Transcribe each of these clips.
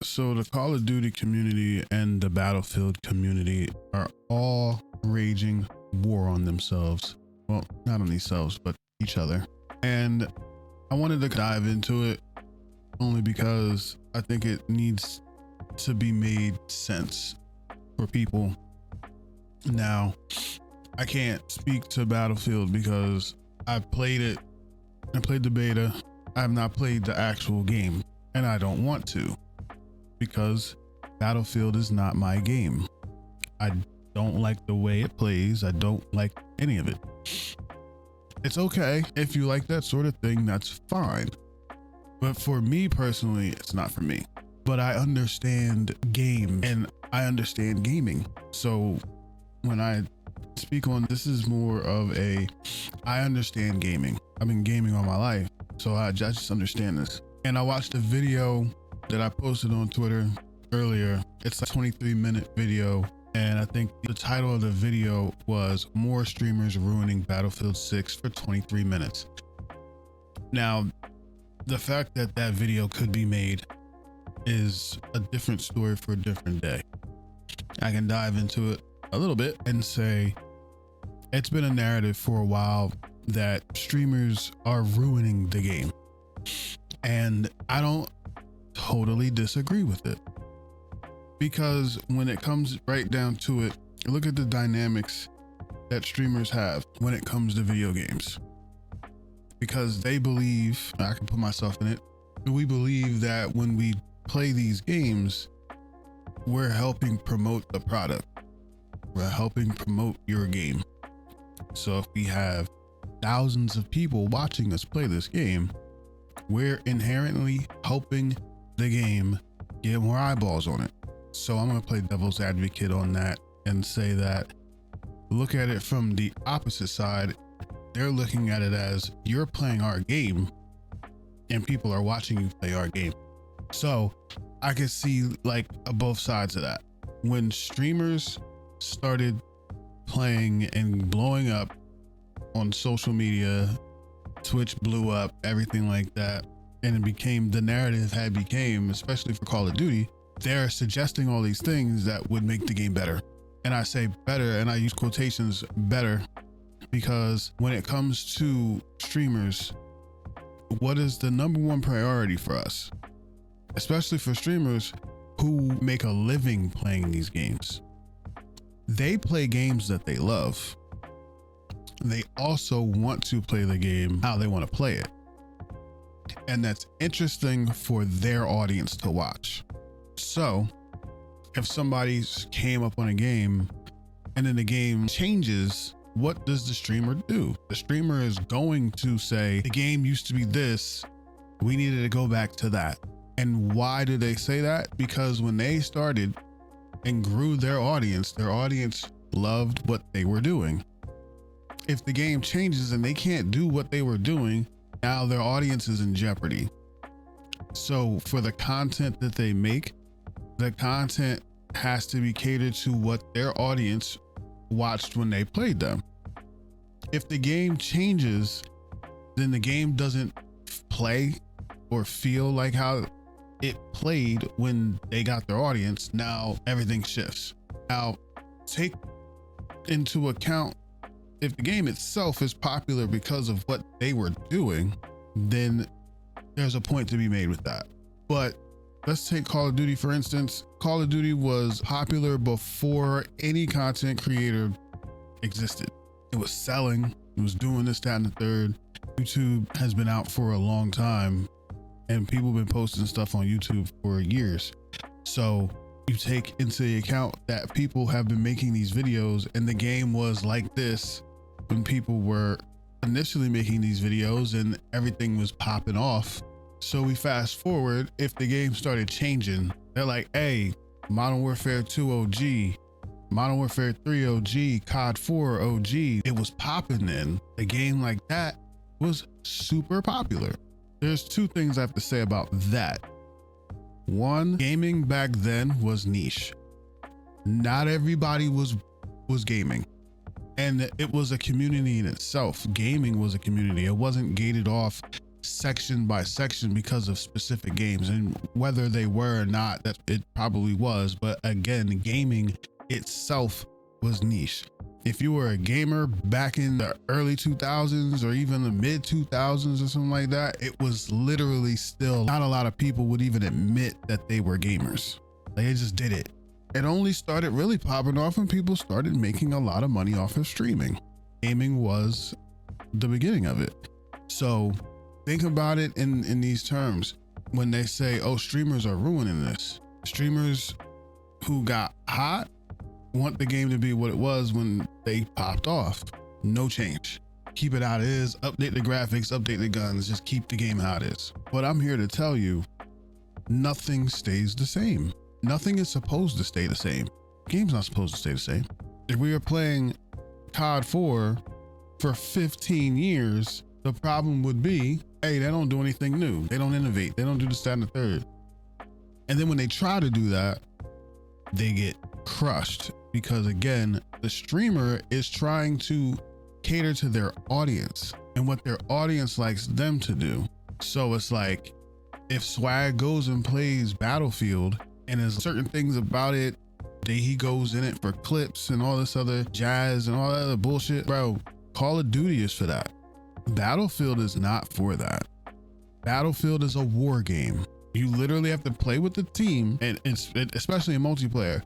So the Call of Duty community and the Battlefield community are all raging war on themselves. Well, not on themselves, but each other. And I wanted to dive into it only because I think it needs to be made sense for people. Now, I can't speak to Battlefield because I played it. I played the beta. I have not played the actual game, and I don't want to because Battlefield is not my game. I don't like the way it plays. I don't like any of it. It's okay if you like that sort of thing, that's fine. But for me personally, it's not for me. But I understand game and I understand gaming. So when I speak on this is more of I understand gaming. I've been gaming all my life. So I just understand this. And I watched a video that I posted on Twitter earlier. It's a 23-minute video. And I think the title of the video was More Streamers Ruining Battlefield 6 for 23 minutes. Now, the fact that that video could be made is a different story for a different day. I can dive into it a little bit and say it's been a narrative for a while that streamers are ruining the game. And I don't totally disagree with it. Because when it comes right down to it, look at the dynamics that streamers have when it comes to video games. Because they believe, I can put myself in it, we believe that when we play these games, we're helping promote the product. We're helping promote your game. So if we have thousands of people watching us play this game, we're inherently helping the game get more eyeballs on it. So I'm going to play devil's advocate on that and say that look at it from the opposite side. They're looking at it as you're playing our game and people are watching you play our game. So I could see like both sides of that. When streamers started playing and blowing up on social media, Twitch blew up, everything like that, and it became the narrative had became, especially for Call of Duty, they're suggesting all these things that would make the game better. And I say better, and I use quotations better, because when it comes to streamers, what is the number one priority for us? Especially for streamers who make a living playing these games. They play games that they love. They also want to play the game how they want to play it. And that's interesting for their audience to watch. So if somebody came up on a game and then the game changes, what does the streamer do? The streamer is going to say, the game used to be this, we needed to go back to that. And why do they say that? Because when they started and grew their audience loved what they were doing. If the game changes and they can't do what they were doing, now their audience is in jeopardy. So for the content that they make, the content has to be catered to what their audience watched when they played them. If the game changes, then the game doesn't play or feel like how it played when they got their audience. Now everything shifts. Now take into account if the game itself is popular because of what they were doing, then there's a point to be made with that. But let's take Call of Duty, for instance. Call of Duty was popular before any content creator existed. It was selling, it was doing this, that, and the third. YouTube has been out for a long time and people have been posting stuff on YouTube for years. So you take into account that people have been making these videos and the game was like this when people were initially making these videos and everything was popping off. So we fast forward, if the game started changing, they're like, hey, Modern Warfare 2 OG, Modern Warfare 3 OG, COD 4 OG, it was popping then. A game like that was super popular. There's two things I have to say about that. One, gaming back then was niche. Not everybody was gaming. And it was a community in itself. Gaming was a community. It wasn't gated off section by section because of specific games, and whether they were or not, that it probably was. But again, gaming itself was niche. If you were a gamer back in the early 2000s or even the mid 2000s or something like that, it was literally still not a lot of people would even admit that they were gamers. They just did it. It only started really popping off when people started making a lot of money off of streaming. Gaming was the beginning of it. So think about it in these terms. When they say, oh, streamers are ruining this. Streamers who got hot want the game to be what it was when they popped off. No change. Keep it how it is. Update the graphics, update the guns, just keep the game how it is. But I'm here to tell you, nothing stays the same. Nothing is supposed to stay the same. The game's not supposed to stay the same. If we were playing COD 4 for 15 years, the problem would be, hey, they don't do anything new. They don't innovate. They don't do this, that, and the third. And then when they try to do that, they get crushed, because again, the streamer is trying to cater to their audience and what their audience likes them to do. So it's like, if Swag goes and plays Battlefield and there's certain things about it, he goes in it for clips and all this other jazz and all that other bullshit, bro, Call of Duty is for that. Battlefield is not for that. Battlefield is a war game. You literally have to play with the team, and especially in multiplayer.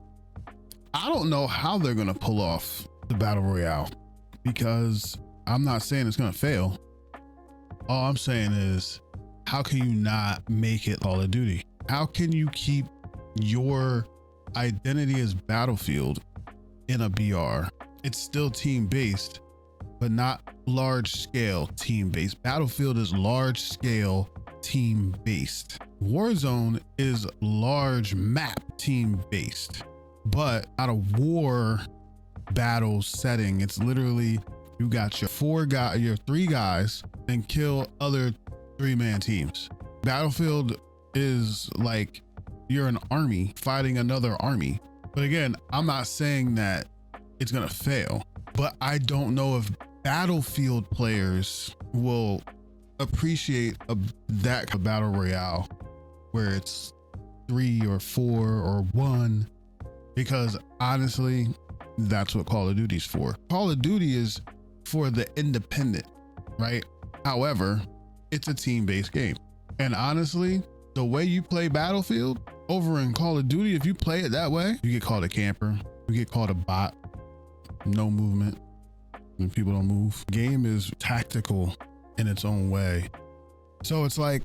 I don't know how they're gonna pull off the battle royale, because I'm not saying it's gonna fail. All I'm saying is, how can you not make it Call of Duty? How can you keep your identity as Battlefield in a BR? It's still team-based, but not large-scale team-based. Battlefield is large-scale team-based. Warzone is large map team-based, but not a war battle setting. It's literally, you got your three guys and kill other 3-man teams. Battlefield is like you're an army fighting another army. But again, I'm not saying that it's gonna fail, but I don't know if Battlefield players will appreciate that battle royale where it's 3 or 4 or 1, because honestly, that's what Call of Duty's for. Call of Duty is for the independent, right? However, it's a team-based game. And honestly, the way you play Battlefield over in Call of Duty, if you play it that way, you get called a camper, you get called a bot, no movement, when people don't move. The game is tactical in its own way. So it's like,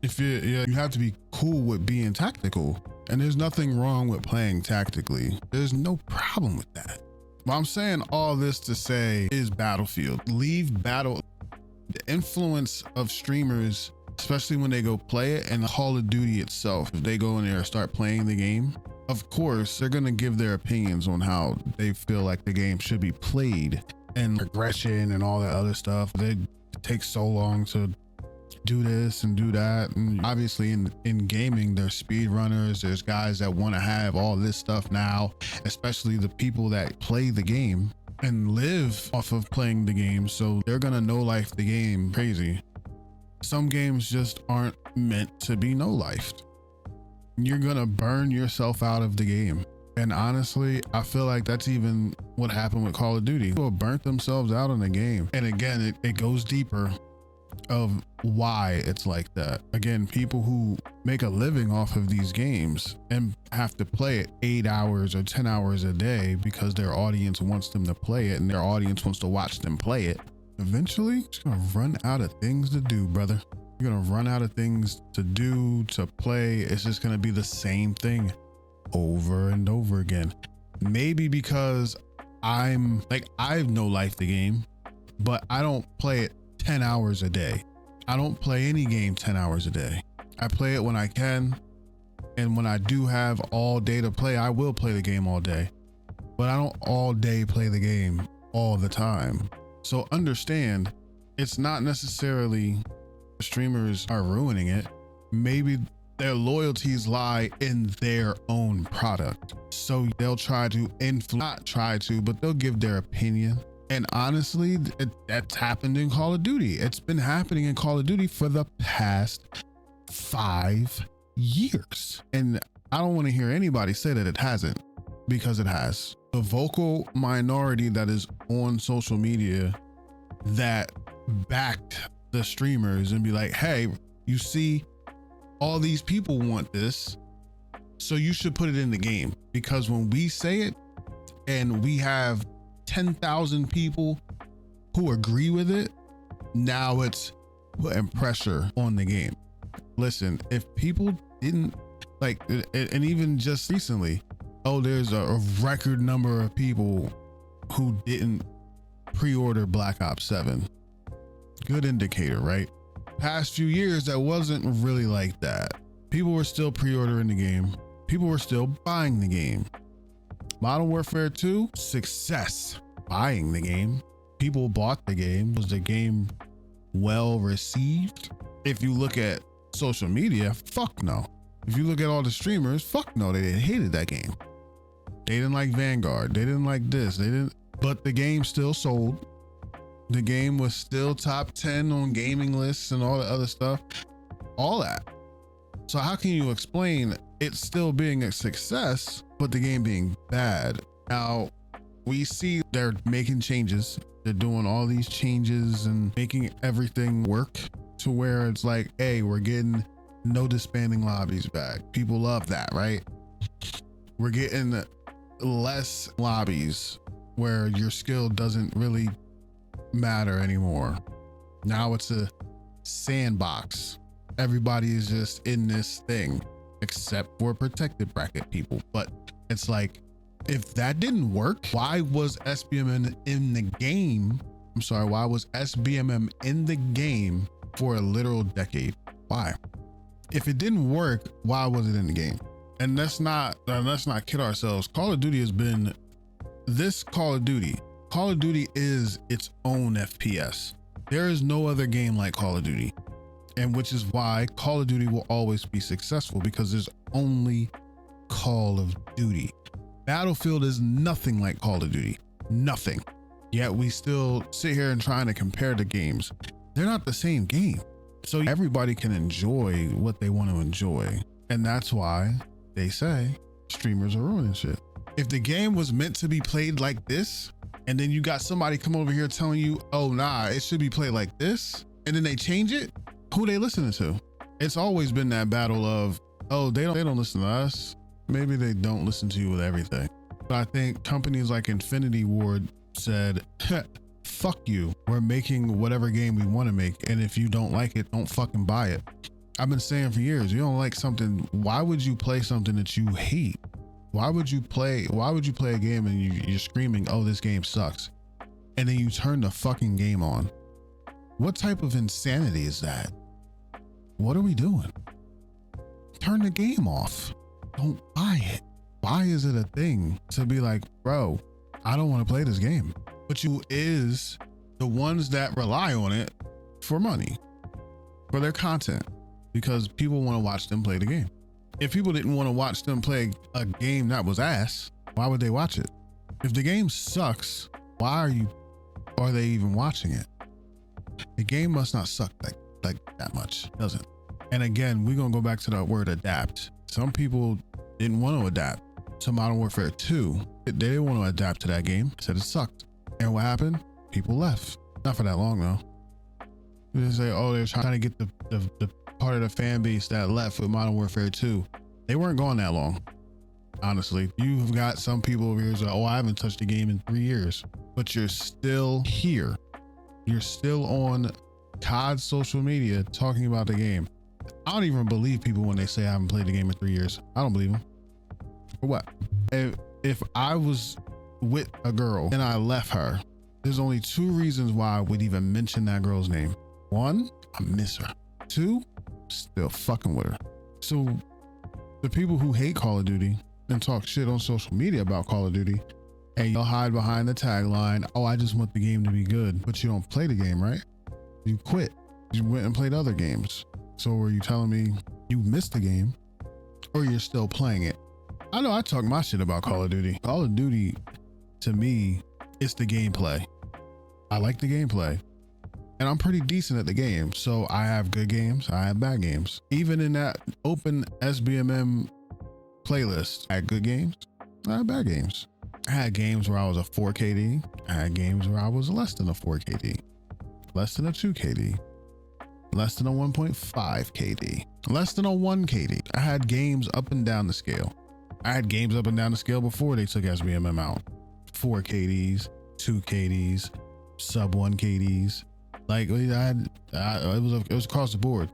if you have to be cool with being tactical, and there's nothing wrong with playing tactically. There's no problem with that. But I'm saying all this to say is Battlefield. The influence of streamers, especially when they go play it, and Call of Duty itself, if they go in there and start playing the game, of course, they're gonna give their opinions on how they feel like the game should be played, and progression and all that other stuff. It takes so long to do this and do that. And obviously in gaming, there's speed runners, there's guys that want to have all this stuff now, especially the people that play the game and live off of playing the game. So they're gonna no life the game crazy. Some games just aren't meant to be no lifed. You're gonna burn yourself out of the game. And honestly, I feel like that's even what happened with Call of Duty. People burnt themselves out in the game. And again, it goes deeper of why it's like that. Again, people who make a living off of these games and have to play it 8 hours or 10 hours a day because their audience wants them to play it and their audience wants to watch them play it. Eventually, it's gonna run out of things to do, brother. You're gonna run out of things to do, to play. It's just gonna be the same thing over and over again. Maybe because I've no life the game, but I don't play it 10 hours a day. I don't play any game 10 hours a day. I play it when I can, and when I do have all day to play, I will play the game all day, but I don't all day play the game all the time. So understand, it's not necessarily streamers are ruining it. Maybe their loyalties lie in their own product. So they'll try to but they'll give their opinion And honestly, that's happened in Call of Duty. It's been happening in Call of Duty for the past 5 years. And I don't want to hear anybody say that it hasn't, because it has. The vocal minority that is on social media that backed the streamers and be like, hey, you see, all these people want this, so you should put it in the game. Because when we say it and we have 10,000 people who agree with it, now it's putting pressure on the game. Listen, if people didn't like, and even just recently, oh, there's a record number of people who didn't pre-order Black Ops 7. Good indicator, right? Past few years, that wasn't really like that. People were still pre-ordering the game. People were still buying the game. Modern Warfare 2, success. Buying the game. People bought the game. Was the game well received? If you look at social media, fuck no. If you look at all the streamers, fuck no, they hated that game. They didn't like Vanguard. They didn't like this. They didn't, but the game still sold. The game was still top 10 on gaming lists and all the other stuff. All that. So how can you explain it still being a success, but the game being bad? Now, we see they're making changes. They're doing all these changes and making everything work to where it's like, hey, we're getting no disbanding lobbies back. People love that, right? We're getting less lobbies where your skill doesn't really matter anymore. Now it's a sandbox. Everybody is just in this thing except for protected bracket people. But it's like, if that didn't work, why was SBMM in the game? I'm sorry, why was SBMM in the game for a literal decade? Why? If it didn't work, why was it in the game? And let's not kid ourselves. Call of Duty has been this Call of Duty. Call of Duty is its own FPS. There is no other game like Call of Duty. And which is why Call of Duty will always be successful, because there's only Call of Duty. Battlefield is nothing like Call of Duty. Nothing. Yet we still sit here and trying to compare the games. They're not the same game. So everybody can enjoy what they want to enjoy. And that's why they say streamers are ruining shit. If the game was meant to be played like this, and then you got somebody come over here telling you, oh nah, it should be played like this, and then they change it, who they listening to? It's always been that battle of, oh, they don't listen to us. Maybe they don't listen to you with everything. But I think companies like Infinity Ward said, fuck you. We're making whatever game we want to make. And if you don't like it, don't fucking buy it. I've been saying for years, you don't like something, why would you play something that you hate? Why would you play a game and you're screaming, oh, this game sucks, and then you turn the fucking game on? What type of insanity is that? What are we doing? Turn the game off. Don't buy it. Why is it a thing to be like, bro, I don't want to play this game? But you is the ones that rely on it for money, for their content, because people want to watch them play the game. If people didn't want to watch them play a game that was ass, why would they watch it? If the game sucks, why are they even watching it? The game must not suck like that much, does it? And again, we're gonna go back to that word adapt. Some people didn't want to adapt to Modern Warfare 2. They didn't want to adapt to that game, said it sucked. And what happened? People left. Not for that long though. They say, oh, they're trying to get the part of the fan base that left with Modern Warfare 2. They weren't gone that long. Honestly, you've got some people over here who say, oh, I haven't touched the game in 3 years, but you're still here. You're still on COD social media talking about the game. I don't even believe people when they say I haven't played the game in 3 years. I don't believe them. For what? If I was with a girl and I left her, there's only 2 reasons why I would even mention that girl's name. 1, I miss her. 2, still fucking with her. So the people who hate Call of Duty and talk shit on social media about Call of Duty, and you'll hide behind the tagline, oh, I just want the game to be good, but you don't play the game, right? You quit. You went and played other games. So are you telling me you missed the game or you're still playing it? I know I talk my shit about Call of Duty. Call of Duty, to me, it's the gameplay. I like the gameplay. And I'm pretty decent at the game. So I have good games, I have bad games. Even in that open SBMM playlist, I had good games, I had bad games. I had games where I was a 4 KD. I had games where I was less than a 4 KD, less than a 2 KD, less than a 1.5 KD, less than a 1 KD. I had games up and down the scale. I had games up and down the scale before they took SBMM out. 4 KDs, 2 KDs, sub 1 KDs. Like it was across the board.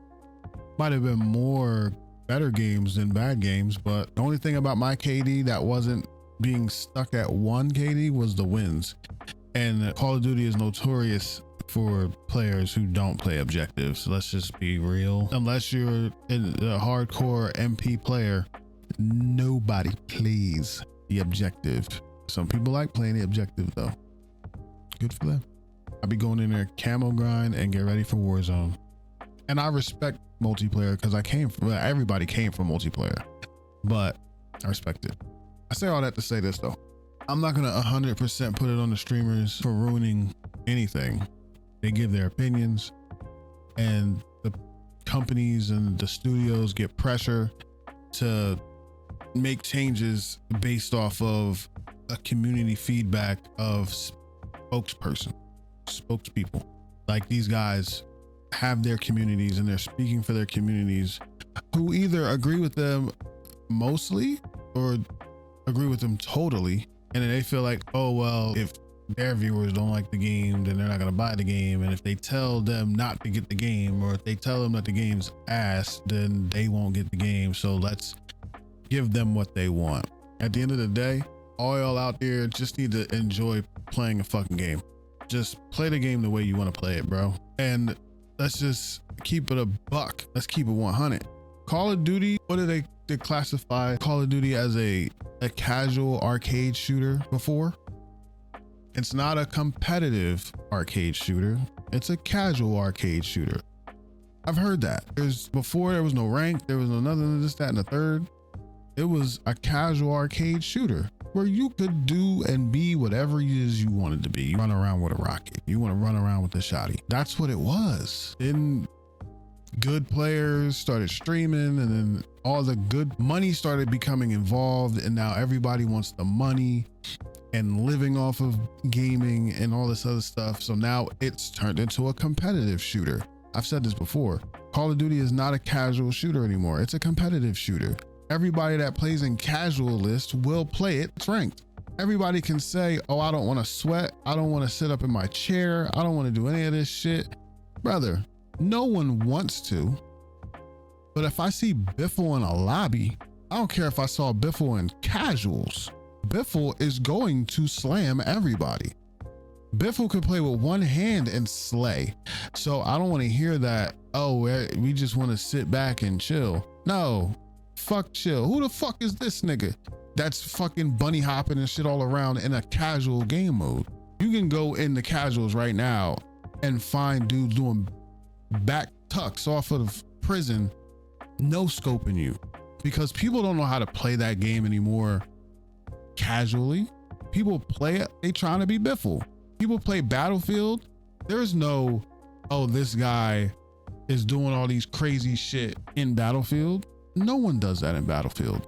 Might have been more better games than bad games, but the only thing about my KD that wasn't being stuck at 1 KD was the wins. And Call of Duty is notorious for players who don't play objectives. Let's just be real. Unless you're a hardcore MP player, nobody plays the objective. Some people like playing the objective though. Good for them. I'll be going in there, camo grind, and get ready for Warzone. And I respect multiplayer because everybody came from multiplayer, but I respect it. I say all that to say this though. I'm not gonna 100% put it on the streamers for ruining anything. They give their opinions, and the companies and the studios get pressure to make changes based off of a community feedback of spokespeople. Like these guys have their communities and they're speaking for their communities who either agree with them mostly or agree with them totally. And then they feel like, oh, well, if their viewers don't like the game, then they're not going to buy the game. And if they tell them not to get the game, or if they tell them that the game's ass, then they won't get the game. So let's give them what they want. At the end of the day, all y'all out there just need to enjoy playing a fucking game. Just play the game the way you want to play it, bro. And let's just keep it a buck. Let's keep it 100. Call of Duty, what do they classify Call of Duty as a casual arcade shooter before? It's not a competitive arcade shooter. It's a casual arcade shooter. I've heard that. Before there was no rank, there was no nothing, this, that, and the third. It was a casual arcade shooter where you could do and be whatever it is you wanted to be. You run around with a rocket. You want to run around with a shotty. That's what it was. Then good players started streaming, and then all the good money started becoming involved, and now everybody wants the money and living off of gaming and all this other stuff. So now it's turned into a competitive shooter. I've said this before. Call of Duty is not a casual shooter anymore. It's a competitive shooter. Everybody that plays in casual list will play it. It's ranked. Everybody can say, oh, I don't want to sweat. I don't want to sit up in my chair. I don't want to do any of this shit. Brother, no one wants to. But if I see Biffle in a lobby, I don't care if I saw Biffle in casuals. Biffle is going to slam everybody. Biffle could play with one hand and slay. So I don't want to hear that, oh, we just want to sit back and chill. No. Fuck chill. Who the fuck is this nigga that's fucking bunny hopping and shit all around in a casual game mode? You can go in the casuals right now and find dudes doing back tucks off of prison, no scoping you, because people don't know how to play that game anymore casually. People play it, they trying to be Biffle. People play Battlefield. There's no, oh, this guy is doing all these crazy shit in Battlefield. No one does that in Battlefield.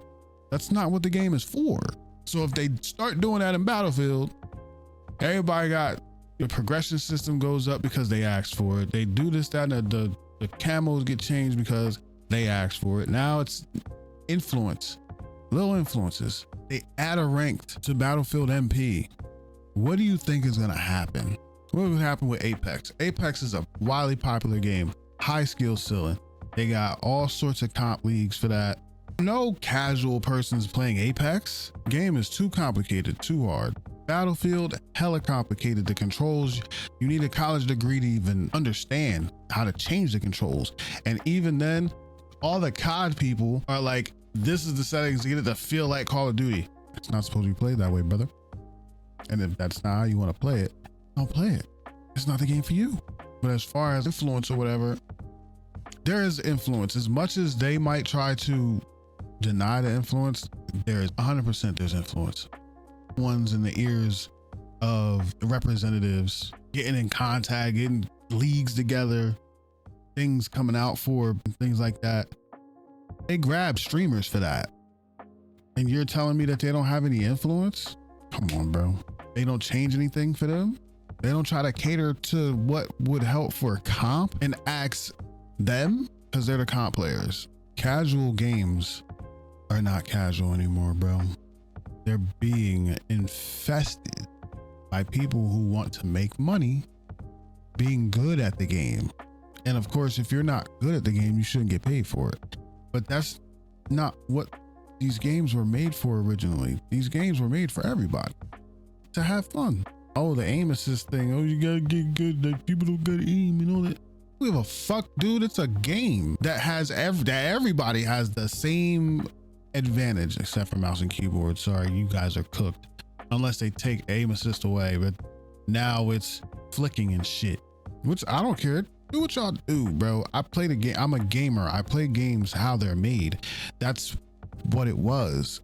That's not what the game is for. So if they start doing that in Battlefield, everybody got the progression system goes up because they asked for it. They do this, that, and the camos get changed because they asked for it. Now it's influence, little influences. They add a rank to Battlefield MP. What do you think is gonna happen? What would happen with Apex? Apex is a widely popular game, high skill ceiling. They got all sorts of comp leagues for that. No casual person's playing Apex. Game is too complicated, too hard. Battlefield, hella complicated. The controls, you need a college degree to even understand how to change the controls. And even then, all the COD people are like, this is the settings to get it to feel like Call of Duty. It's not supposed to be played that way, brother. And if that's not how you want to play it, don't play it. It's not the game for you. But as far as influence or whatever, there is influence. As much as they might try to deny the influence, there is 100% there's influence. Ones in the ears of the representatives getting in contact, getting leagues together, things coming out for things like that. They grab streamers for that. And you're telling me that they don't have any influence? Come on, bro. They don't change anything for them? They don't try to cater to what would help for comp and ask them, because they're the comp players. Casual games are not casual anymore, bro. They're being infested by people who want to make money being good at the game. And of course, if you're not good at the game, you shouldn't get paid for it. But that's not what these games were made for originally. These games were made for everybody to have fun. Oh, the aim assist thing. Oh, you gotta get good. Like, people don't gotta aim, you know that. We give a fuck, dude. It's a game that has that everybody has the same advantage, except for mouse and keyboard. Sorry, you guys are cooked. Unless they take aim assist away, but now it's flicking and shit, which I don't care. Do what y'all do, bro. I play the game. I'm a gamer. I play games how they're made. That's what it was.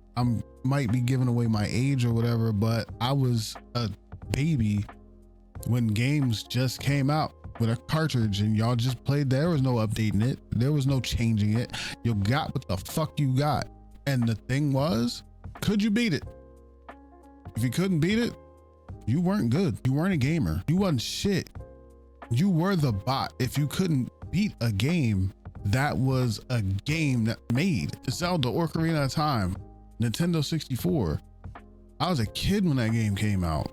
Might be giving away my age or whatever, but I was a baby when games just came out with a cartridge and y'all just played. There was no updating it. There was no changing it. You got what the fuck you got. And the thing was, could you beat it? If you couldn't beat it, you weren't good. You weren't a gamer. You wasn't shit. You were the bot. If you couldn't beat a game, that was a game that made Zelda Ocarina of Time, Nintendo 64. I was a kid when that game came out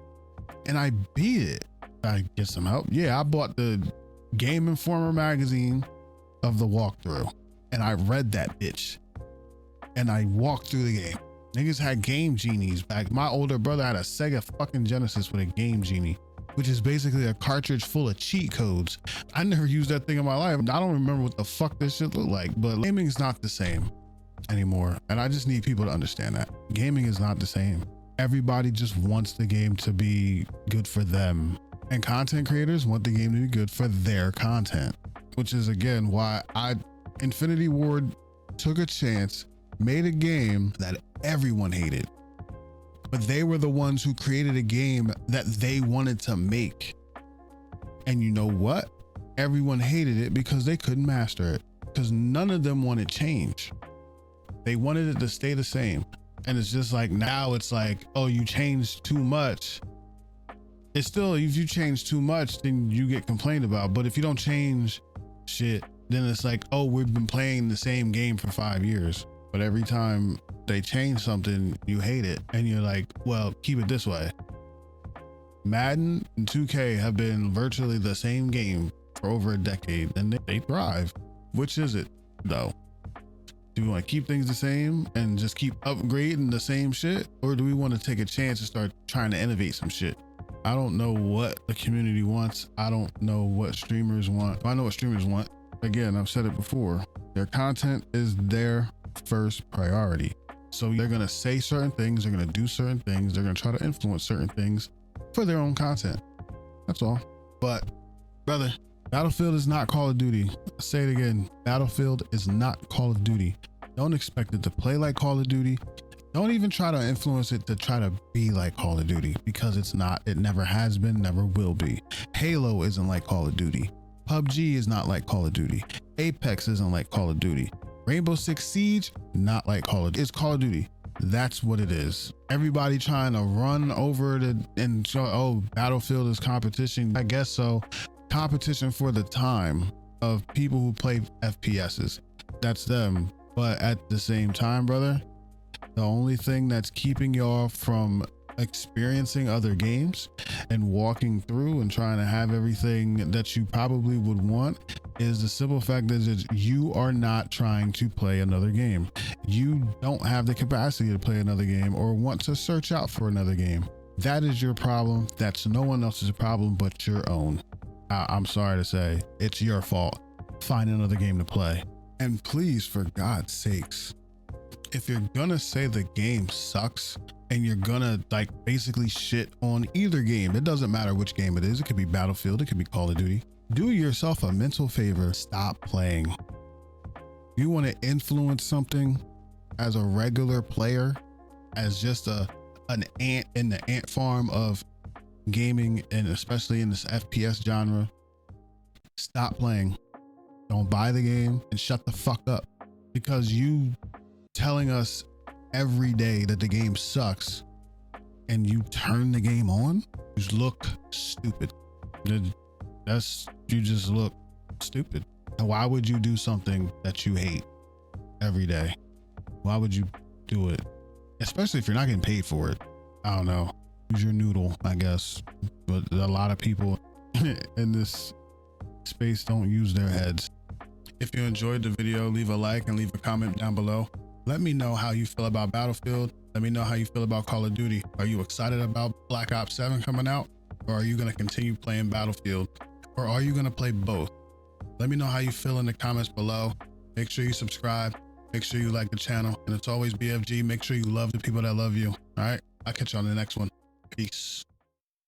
and I beat it. I get some help. Yeah, I bought the Game Informer magazine of the walkthrough and I read that bitch and I walked through the game. Niggas had game genies back. My older brother had a Sega fucking Genesis with a game genie, which is basically a cartridge full of cheat codes. I never used that thing in my life. I don't remember what the fuck this shit looked like, but gaming is not the same anymore. And I just need people to understand that gaming is not the same. Everybody just wants the game to be good for them. And content creators want the game to be good for their content, which is again why Infinity Ward took a chance, made a game that everyone hated. But they were the ones who created a game that they wanted to make. And you know what? Everyone hated it because they couldn't master it, because none of them wanted change. They wanted it to stay the same. And it's just like, now it's like, oh, you changed too much. It's still, if you change too much, then you get complained about. But if you don't change shit, then it's like, oh, we've been playing the same game for 5 years. But every time they change something, you hate it. And you're like, well, keep it this way. Madden and 2K have been virtually the same game for over a decade and they thrive. Which is it though? Do we want to keep things the same and just keep upgrading the same shit? Or do we want to take a chance and start trying to innovate some shit? I don't know what the community wants. I don't know what streamers want. I know what streamers want. Again, I've said it before. Their content is their first priority. So they're going to say certain things. They're going to do certain things. They're going to try to influence certain things for their own content. That's all. But brother, Battlefield is not Call of Duty. I'll say it again. Battlefield is not Call of Duty. Don't expect it to play like Call of Duty. Don't even try to influence it to try to be like Call of Duty, because it's not. It never has been, never will be. Halo isn't like Call of Duty. PUBG is not like Call of Duty. Apex isn't like Call of Duty. Rainbow Six Siege, not like Call of Duty. It's Call of Duty. That's what it is. Everybody trying to run over it and show, oh, Battlefield is competition. I guess so. Competition for the time of people who play FPSs. That's them. But at the same time, brother, the only thing that's keeping y'all from experiencing other games and walking through and trying to have everything that you probably would want is the simple fact that you are not trying to play another game. You don't have the capacity to play another game or want to search out for another game. That is your problem. That's no one else's problem but your own. I'm sorry to say, it's your fault. Find another game to play. And please, for God's sakes, if you're gonna say the game sucks and you're gonna like basically shit on either game, it doesn't matter which game it is. It could be Battlefield, it could be Call of Duty. Do yourself a mental favor. Stop playing. You want to influence something as a regular player, as just an ant in the ant farm of gaming, and especially in this FPS genre, stop playing. Don't buy the game and shut the fuck up, because you telling us every day that the game sucks and you turn the game on, you look stupid. You just look stupid. And why would you do something that you hate every day? Why would you do it? Especially if you're not getting paid for it. I don't know. Use your noodle, I guess. But a lot of people in this space don't use their heads. If you enjoyed the video, leave a like and leave a comment down below. Let me know how you feel about Battlefield. Let me know how you feel about Call of Duty. Are you excited about Black Ops 7 coming out? Or are you going to continue playing Battlefield? Or are you going to play both? Let me know how you feel in the comments below. Make sure you subscribe. Make sure you like the channel. And it's always BFG. Make sure you love the people that love you. All right. I'll catch you on the next one. Peace.